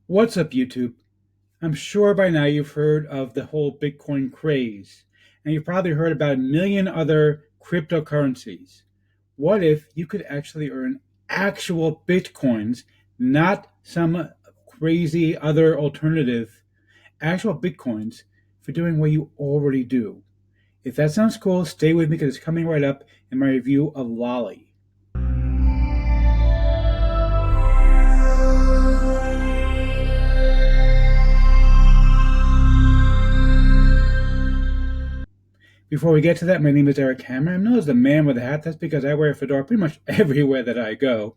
What's up, YouTube? I'm sure by now you've heard of the whole Bitcoin craze, and you've probably heard about a million other cryptocurrencies. What if you could actually earn actual Bitcoins, not some crazy other alternative, actual Bitcoins for doing what you already do? If that sounds cool, stay with me because it's coming right up in my review of Lolli. Before we get to that, my name is Eric Hammer. I'm known as the man with a hat. That's because I wear a fedora pretty much everywhere that I go.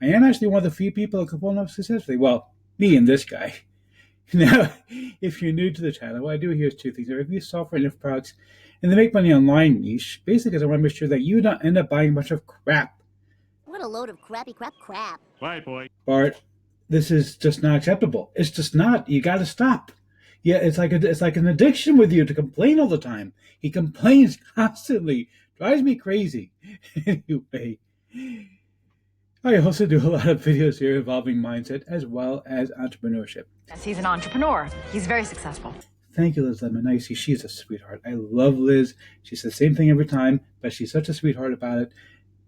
I am actually one of the few people who can pull it off successfully. Well, me and this guy. Now, if you're new to the channel, what I do here is two things. I review software and info products in the make money online niche, basically because I want to make sure that you don't end up buying a bunch of crap. What a load of crappy crap. Bye, boy. Bart, this is just not acceptable. It's just not. You got to stop. Yeah, it's like an addiction with you to complain all the time. He complains constantly, drives me crazy. Anyway, I also do a lot of videos here involving mindset as well as entrepreneurship. Yes, he's an entrepreneur. He's very successful. Thank you, Liz Lemon. Now you see, she's a sweetheart. I love Liz. She says the same thing every time, but she's such a sweetheart about it.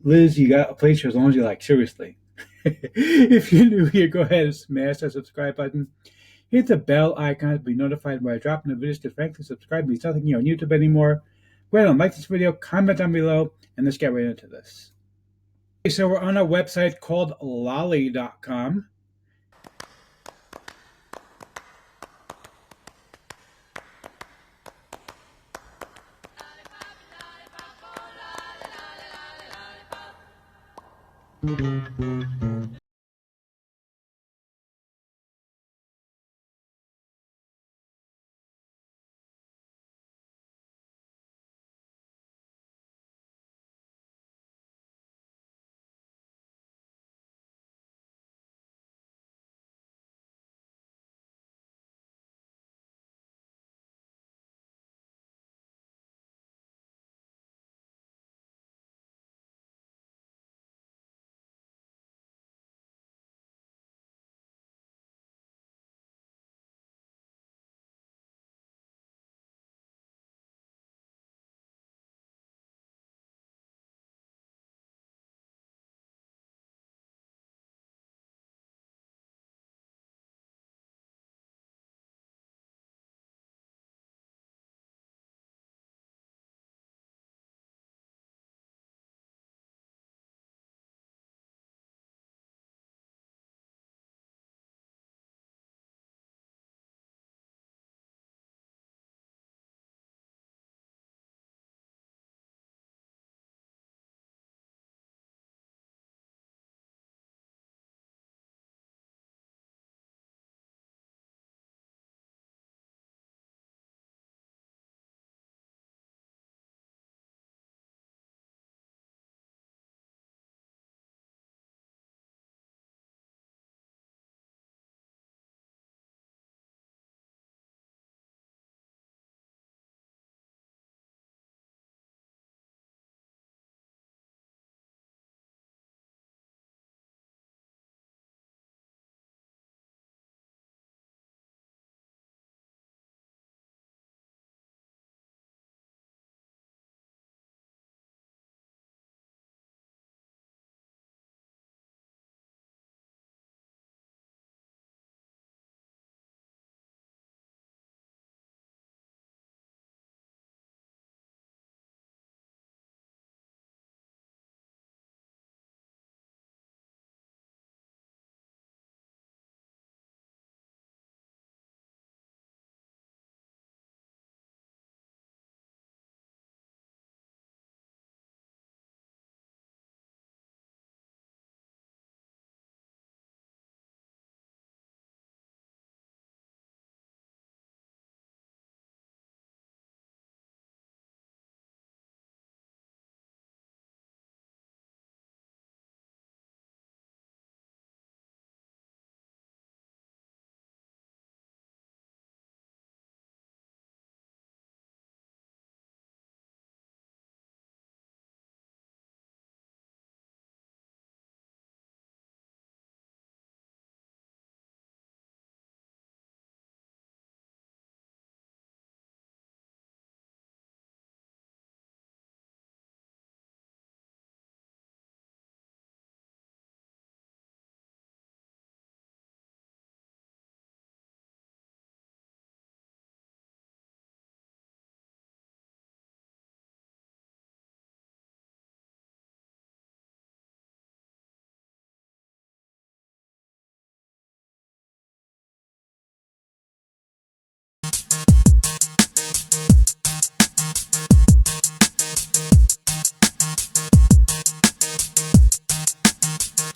Liz, you got a place here as long as you like. Seriously. If you're new here, go ahead and smash that subscribe button. Hit the bell icon to be notified when I drop new videos. Because frankly, subscribe means nothing here on YouTube anymore. Go ahead and like this video, comment down below, and let's get right into this. Okay, so we're on a website called Lolli.com.